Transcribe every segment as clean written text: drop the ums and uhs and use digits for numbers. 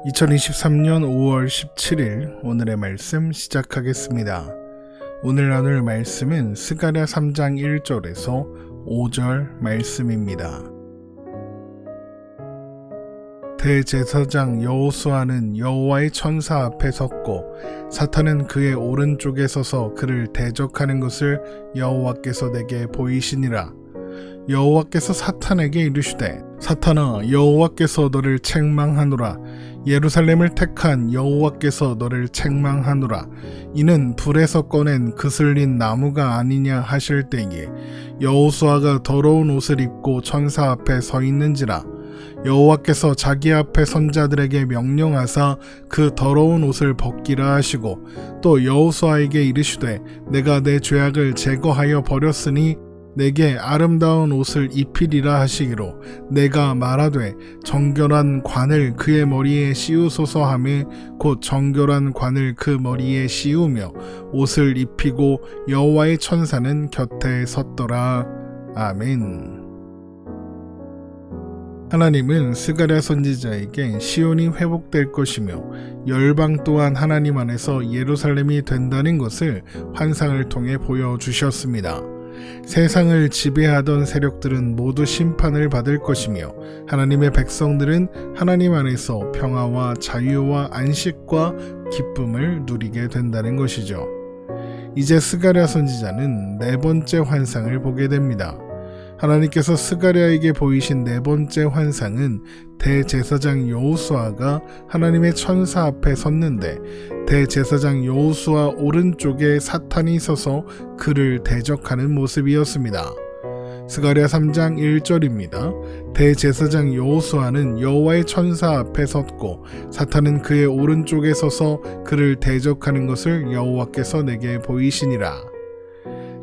2023년 5월 17일 오늘의 말씀 시작하겠습니다. 오늘 나눌 말씀은 스가랴 3장 1절에서 5절 말씀입니다. 대제사장 여호수아는 여호와의 천사 앞에 섰고 사탄은 그의 오른쪽에 서서 그를 대적하는 것을 여호와께서 내게 보이시니라. 여호와께서 사탄에게 이르시되 사탄아, 여호와께서 너를 책망하노라. 예루살렘을 택한 여호와께서 너를 책망하노라. 이는 불에서 꺼낸 그슬린 나무가 아니냐 하실 때에 여호수아가 더러운 옷을 입고 천사 앞에 서 있는지라. 여호와께서 자기 앞에 선 자들에게 명령하사 그 더러운 옷을 벗기라 하시고 또 여호수아에게 이르시되 내가 내 죄악을 제거하여 버렸으니 내게 아름다운 옷을 입히리라 하시기로 내가 말하되 정결한 관을 그의 머리에 씌우소서 하매 곧 정결한 관을 그 머리에 씌우며 옷을 입히고 여호와의 천사는 곁에 섰더라. 아멘. 하나님은 스가랴 선지자에게 시온이 회복될 것이며 열방 또한 하나님 안에서 예루살렘이 된다는 것을 환상을 통해 보여주셨습니다. 세상을 지배하던 세력들은 모두 심판을 받을 것이며 하나님의 백성들은 하나님 안에서 평화와 자유와 안식과 기쁨을 누리게 된다는 것이죠. 이제 스가랴 선지자는 네 번째 환상을 보게 됩니다. 하나님께서 스가랴에게 보이신 네 번째 환상은 대제사장 여호수아가 하나님의 천사 앞에 섰는데 대제사장 여호수아 오른쪽에 사탄이 서서 그를 대적하는 모습이었습니다. 스가랴 3장 1절입니다. 대제사장 여호수아는 여호와의 천사 앞에 섰고 사탄은 그의 오른쪽에 서서 그를 대적하는 것을 여호와께서 내게 보이시니라.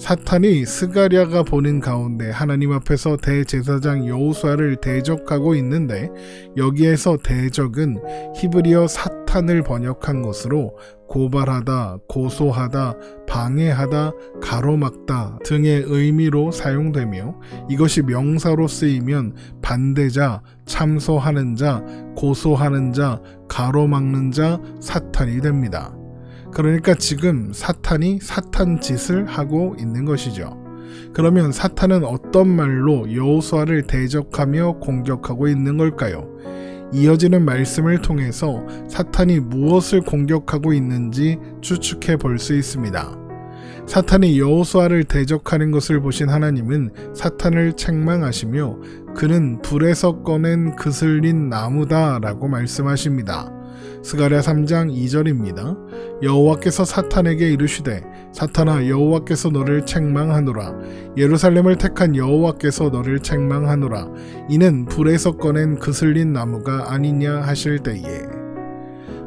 사탄이 스가랴가 보는 가운데 하나님 앞에서 대제사장 여호수아를 대적하고 있는데 여기에서 대적은 히브리어 사탄을 번역한 것으로 고발하다, 고소하다, 방해하다, 가로막다 등의 의미로 사용되며 이것이 명사로 쓰이면 반대자, 참소하는 자, 고소하는 자, 가로막는 자, 사탄이 됩니다. 그러니까 지금 사탄이 사탄 짓을 하고 있는 것이죠. 그러면 사탄은 어떤 말로 여호수아를 대적하며 공격하고 있는 걸까요? 이어지는 말씀을 통해서 사탄이 무엇을 공격하고 있는지 추측해 볼 수 있습니다. 사탄이 여호수아를 대적하는 것을 보신 하나님은 사탄을 책망하시며 그는 불에서 꺼낸 그슬린 나무다 라고 말씀하십니다. 스가랴 3장 2절입니다. 여호와께서 사탄에게 이르시되 사탄아, 여호와께서 너를 책망하노라. 예루살렘을 택한 여호와께서 너를 책망하노라. 이는 불에서 꺼낸 그슬린 나무가 아니냐 하실 때에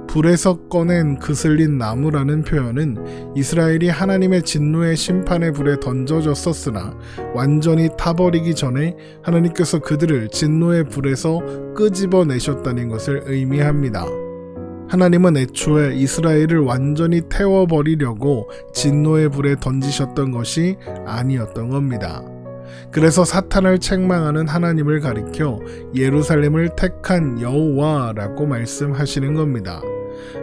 불에서 꺼낸 그슬린 나무라는 표현은 이스라엘이 하나님의 진노의 심판의 불에 던져졌었으나 완전히 타버리기 전에 하나님께서 그들을 진노의 불에서 끄집어내셨다는 것을 의미합니다. 하나님은 애초에 이스라엘을 완전히 태워버리려고 진노의 불에 던지셨던 것이 아니었던 겁니다. 그래서 사탄을 책망하는 하나님을 가리켜 예루살렘을 택한 여호와라고 말씀하시는 겁니다.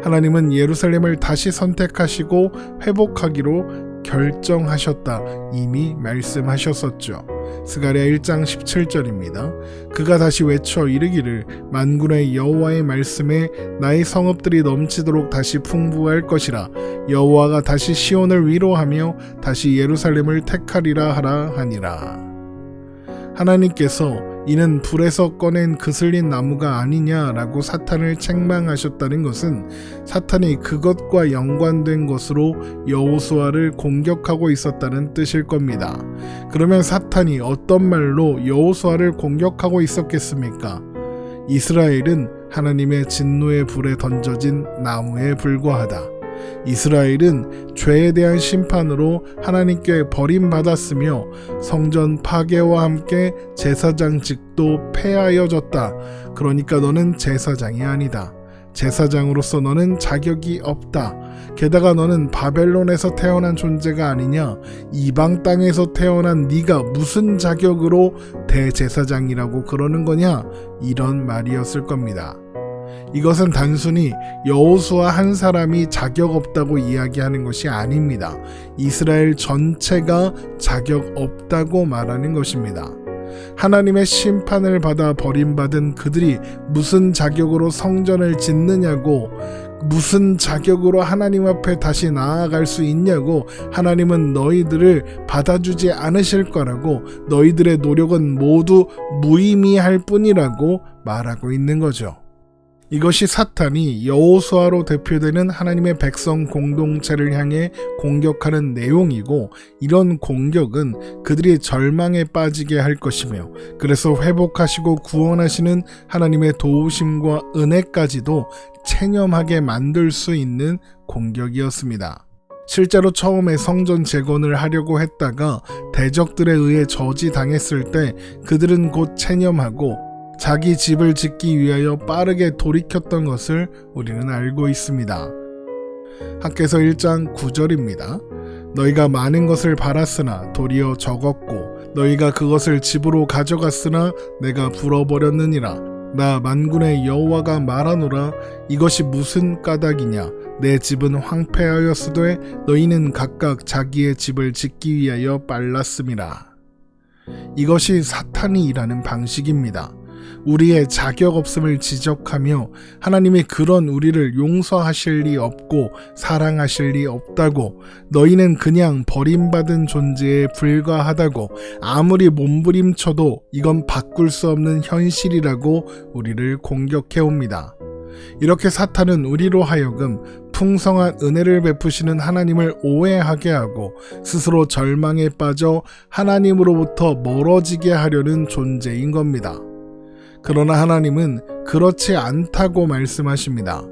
하나님은 예루살렘을 다시 선택하시고 회복하기로 결정하셨다 이미 말씀하셨었죠. 스가랴 1장 17절입니다. 그가 다시 외쳐 이르기를 만군의 여호와의 말씀에 나의 성읍들이 넘치도록 다시 풍부할 것이라. 여호와가 다시 시온을 위로하며 다시 예루살렘을 택하리라 하라 하니라. 하나님께서 이는 불에서 꺼낸 그슬린 나무가 아니냐라고 사탄을 책망하셨다는 것은 사탄이 그것과 연관된 것으로 여호수아를 공격하고 있었다는 뜻일 겁니다. 그러면 사탄이 어떤 말로 여호수아를 공격하고 있었겠습니까? 이스라엘은 하나님의 진노의 불에 던져진 나무에 불과하다. 이스라엘은 죄에 대한 심판으로 하나님께 버림받았으며 성전 파괴와 함께 제사장직도 폐하여졌다. 그러니까 너는 제사장이 아니다. 제사장으로서 너는 자격이 없다. 게다가 너는 바벨론에서 태어난 존재가 아니냐. 이방 땅에서 태어난 네가 무슨 자격으로 대제사장이라고 그러는 거냐. 이런 말이었을 겁니다. 이것은 단순히 여호수아 한 사람이 자격 없다고 이야기하는 것이 아닙니다. 이스라엘 전체가 자격 없다고 말하는 것입니다. 하나님의 심판을 받아 버림받은 그들이 무슨 자격으로 성전을 짓느냐고, 무슨 자격으로 하나님 앞에 다시 나아갈 수 있냐고, 하나님은 너희들을 받아주지 않으실 거라고, 너희들의 노력은 모두 무의미할 뿐이라고 말하고 있는 거죠. 이것이 사탄이 여호수아로 대표되는 하나님의 백성 공동체를 향해 공격하는 내용이고, 이런 공격은 그들이 절망에 빠지게 할 것이며, 그래서 회복하시고 구원하시는 하나님의 도우심과 은혜까지도 체념하게 만들 수 있는 공격이었습니다. 실제로 처음에 성전 재건을 하려고 했다가 대적들에 의해 저지당했을 때 그들은 곧 체념하고 자기 집을 짓기 위하여 빠르게 돌이켰던 것을 우리는 알고 있습니다. 학개서 1장 9절입니다. 너희가 많은 것을 바랐으나 도리어 적었고 너희가 그것을 집으로 가져갔으나 내가 불어버렸느니라. 나 만군의 여호와가 말하노라. 이것이 무슨 까닭이냐. 내 집은 황폐하였으되 너희는 각각 자기의 집을 짓기 위하여 빨랐음이라. 이것이 사탄이 일하는 방식입니다. 우리의 자격 없음을 지적하며 하나님이 그런 우리를 용서하실 리 없고 사랑하실 리 없다고, 너희는 그냥 버림받은 존재에 불과하다고, 아무리 몸부림쳐도 이건 바꿀 수 없는 현실이라고 우리를 공격해옵니다. 이렇게 사탄은 우리로 하여금 풍성한 은혜를 베푸시는 하나님을 오해하게 하고 스스로 절망에 빠져 하나님으로부터 멀어지게 하려는 존재인 겁니다. 그러나 하나님은 그렇지 않다고 말씀하십니다.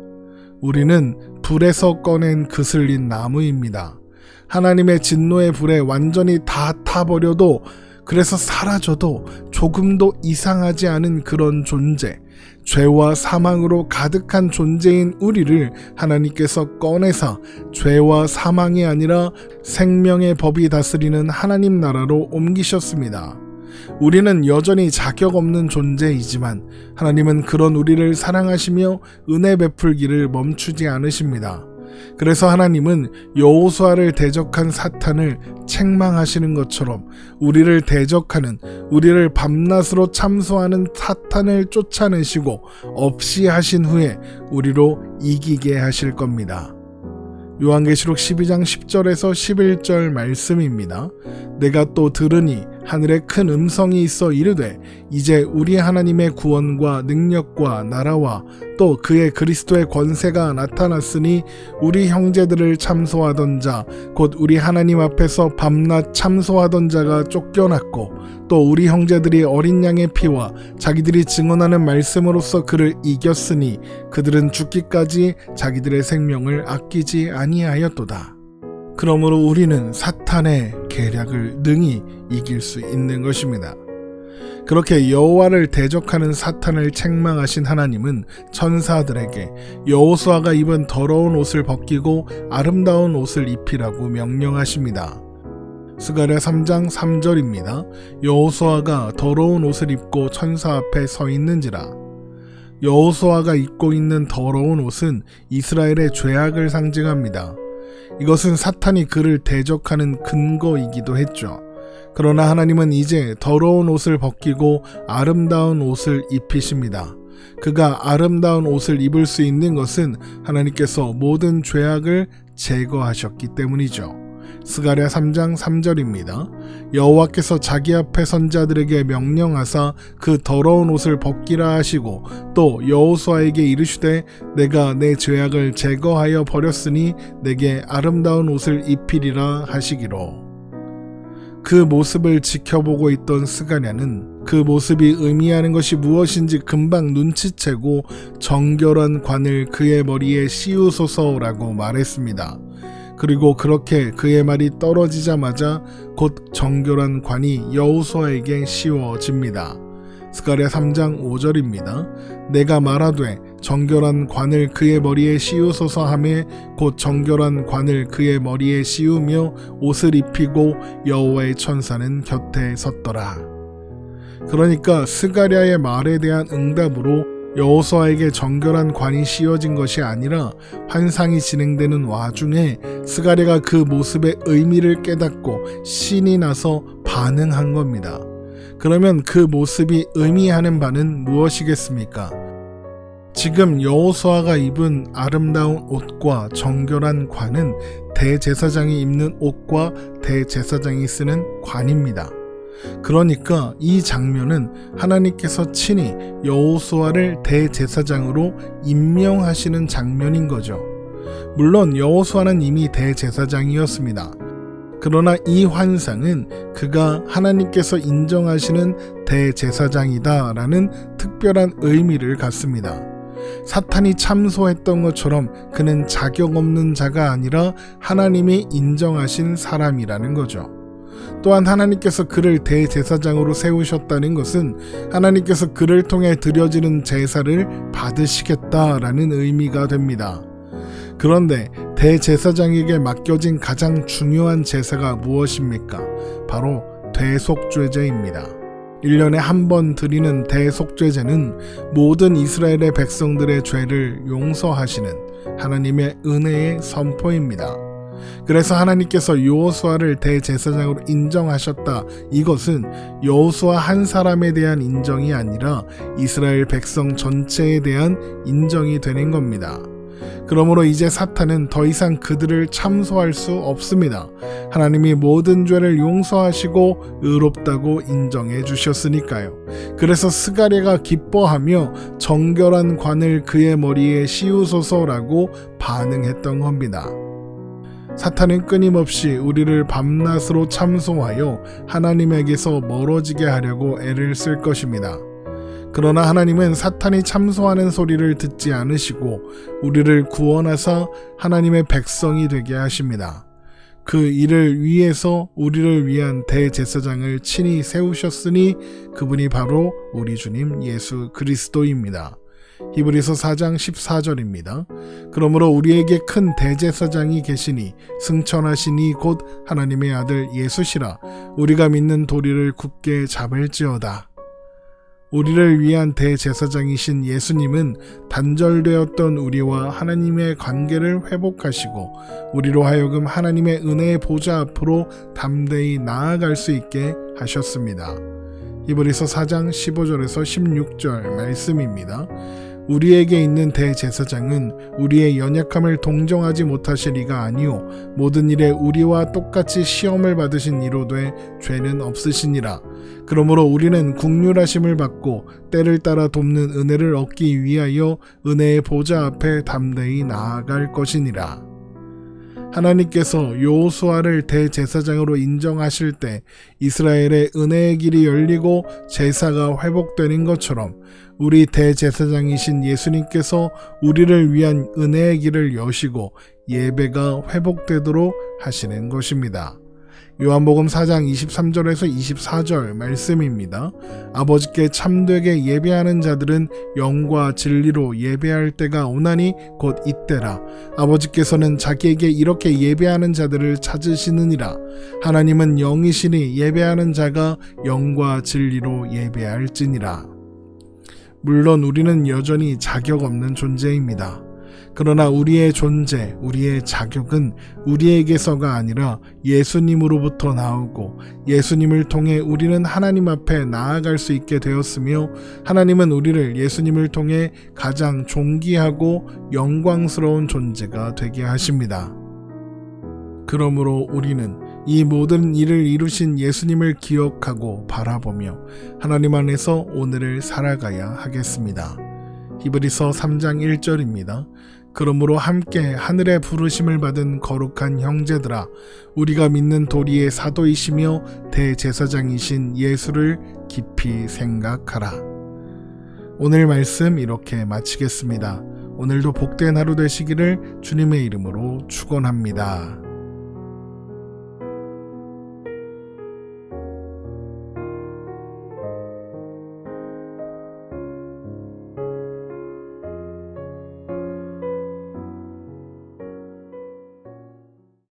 우리는 불에서 꺼낸 그슬린 나무입니다. 하나님의 진노의 불에 완전히 다 타버려도, 그래서 사라져도 조금도 이상하지 않은 그런 존재, 죄와 사망으로 가득한 존재인 우리를 하나님께서 꺼내사 죄와 사망이 아니라 생명의 법이 다스리는 하나님 나라로 옮기셨습니다. 우리는 여전히 자격 없는 존재이지만 하나님은 그런 우리를 사랑하시며 은혜 베풀기를 멈추지 않으십니다. 그래서 하나님은 여호수아를 대적한 사탄을 책망하시는 것처럼 우리를 대적하는, 우리를 밤낮으로 참소하는 사탄을 쫓아내시고 없이 하신 후에 우리로 이기게 하실 겁니다. 요한계시록 12장 10절에서 11절 말씀입니다. 내가 또 들으니 하늘에 큰 음성이 있어 이르되 이제 우리 하나님의 구원과 능력과 나라와 또 그의 그리스도의 권세가 나타났으니 우리 형제들을 참소하던 자 곧 우리 하나님 앞에서 밤낮 참소하던 자가 쫓겨났고 또 우리 형제들이 어린 양의 피와 자기들이 증언하는 말씀으로써 그를 이겼으니 그들은 죽기까지 자기들의 생명을 아끼지 아니하였도다. 그러므로 우리는 사탄의 계략을 능히 이길 수 있는 것입니다. 그렇게 여호와를 대적하는 사탄을 책망하신 하나님은 천사들에게 여호수아가 입은 더러운 옷을 벗기고 아름다운 옷을 입히라고 명령하십니다. 스가랴 3장 3절입니다. 여호수아가 더러운 옷을 입고 천사 앞에 서 있는지라. 여호수아가 입고 있는 더러운 옷은 이스라엘의 죄악을 상징합니다. 이것은 사탄이 그를 대적하는 근거이기도 했죠. 그러나 하나님은 이제 더러운 옷을 벗기고 아름다운 옷을 입히십니다. 그가 아름다운 옷을 입을 수 있는 것은 하나님께서 모든 죄악을 제거하셨기 때문이죠. 스가랴 3장 3절입니다. 여호와께서 자기 앞에 선자들에게 명령하사 그 더러운 옷을 벗기라 하시고 또 여호수아에게 이르시되 내가 내 죄악을 제거하여 버렸으니 내게 아름다운 옷을 입히리라 하시기로. 그 모습을 지켜보고 있던 스가랴는 그 모습이 의미하는 것이 무엇인지 금방 눈치채고 정결한 관을 그의 머리에 씌우소서라고 말했습니다. 그리고 그렇게 그의 말이 떨어지자마자 곧 정결한 관이 여호수아에게 씌워집니다. 스가랴 3장 5절입니다. 내가 말하되 정결한 관을 그의 머리에 씌우소서 하매 곧 정결한 관을 그의 머리에 씌우며 옷을 입히고 여호와의 천사는 곁에 섰더라. 그러니까 스가랴의 말에 대한 응답으로 여호수아에게 정결한 관이 씌워진 것이 아니라 환상이 진행되는 와중에 스가랴가 그 모습의 의미를 깨닫고 신이 나서 반응한 겁니다. 그러면 그 모습이 의미하는 바는 무엇이겠습니까? 지금 여호수아가 입은 아름다운 옷과 정결한 관은 대제사장이 입는 옷과 대제사장이 쓰는 관입니다. 그러니까 이 장면은 하나님께서 친히 여호수아를 대제사장으로 임명하시는 장면인 거죠. 물론 여호수아는 이미 대제사장이었습니다. 그러나 이 환상은 그가 하나님께서 인정하시는 대제사장이다라는 특별한 의미를 갖습니다. 사탄이 참소했던 것처럼 그는 자격 없는 자가 아니라 하나님이 인정하신 사람이라는 거죠. 또한 하나님께서 그를 대제사장으로 세우셨다는 것은 하나님께서 그를 통해 드려지는 제사를 받으시겠다라는 의미가 됩니다. 그런데 대제사장에게 맡겨진 가장 중요한 제사가 무엇입니까? 바로 대속죄제입니다. 1년에 한 번 드리는 대속죄제는 모든 이스라엘의 백성들의 죄를 용서하시는 하나님의 은혜의 선포입니다. 그래서 하나님께서 여호수아를 대제사장으로 인정하셨다. 이것은 여호수아 한 사람에 대한 인정이 아니라 이스라엘 백성 전체에 대한 인정이 되는 겁니다. 그러므로 이제 사탄은 더 이상 그들을 참소할 수 없습니다. 하나님이 모든 죄를 용서하시고 의롭다고 인정해 주셨으니까요. 그래서 스가랴가 기뻐하며 정결한 관을 그의 머리에 씌우소서라고 반응했던 겁니다. 사탄은 끊임없이 우리를 밤낮으로 참소하여 하나님에게서 멀어지게 하려고 애를 쓸 것입니다. 그러나 하나님은 사탄이 참소하는 소리를 듣지 않으시고 우리를 구원하사 하나님의 백성이 되게 하십니다. 그 일을 위해서 우리를 위한 대제사장을 친히 세우셨으니 그분이 바로 우리 주님 예수 그리스도입니다. 히브리서 4장 14절입니다. 그러므로 우리에게 큰 대제사장이 계시니 승천하시니 곧 하나님의 아들 예수시라. 우리가 믿는 도리를 굳게 잡을지어다. 우리를 위한 대제사장이신 예수님은 단절되었던 우리와 하나님의 관계를 회복하시고 우리로 하여금 하나님의 은혜의 보좌 앞으로 담대히 나아갈 수 있게 하셨습니다. 히브리서 4장 15절에서 16절 말씀입니다. 우리에게 있는 대제사장은 우리의 연약함을 동정하지 못하실 이가 아니요 모든 일에 우리와 똑같이 시험을 받으신 이로되 죄는 없으시니라. 그러므로 우리는 긍휼하심을 받고 때를 따라 돕는 은혜를 얻기 위하여 은혜의 보좌 앞에 담대히 나아갈 것이니라. 하나님께서 여호수아를 대제사장으로 인정하실 때 이스라엘의 은혜의 길이 열리고 제사가 회복되는 것처럼 우리 대제사장이신 예수님께서 우리를 위한 은혜의 길을 여시고 예배가 회복되도록 하시는 것입니다. 요한복음 4장 23절에서 24절 말씀입니다. 아버지께 참되게 예배하는 자들은 영과 진리로 예배할 때가 오나니 곧 이때라. 아버지께서는 자기에게 이렇게 예배하는 자들을 찾으시느니라. 하나님은 영이시니 예배하는 자가 영과 진리로 예배할지니라. 물론 우리는 여전히 자격 없는 존재입니다. 그러나 우리의 존재, 우리의 자격은 우리에게서가 아니라 예수님으로부터 나오고 예수님을 통해 우리는 하나님 앞에 나아갈 수 있게 되었으며 하나님은 우리를 예수님을 통해 가장 존귀하고 영광스러운 존재가 되게 하십니다. 그러므로 우리는 이 모든 일을 이루신 예수님을 기억하고 바라보며 하나님 안에서 오늘을 살아가야 하겠습니다. 히브리서 3장 1절입니다. 그러므로 함께 하늘의 부르심을 받은 거룩한 형제들아 우리가 믿는 도리의 사도이시며 대제사장이신 예수를 깊이 생각하라. 오늘 말씀 이렇게 마치겠습니다. 오늘도 복된 하루 되시기를 주님의 이름으로 축원합니다.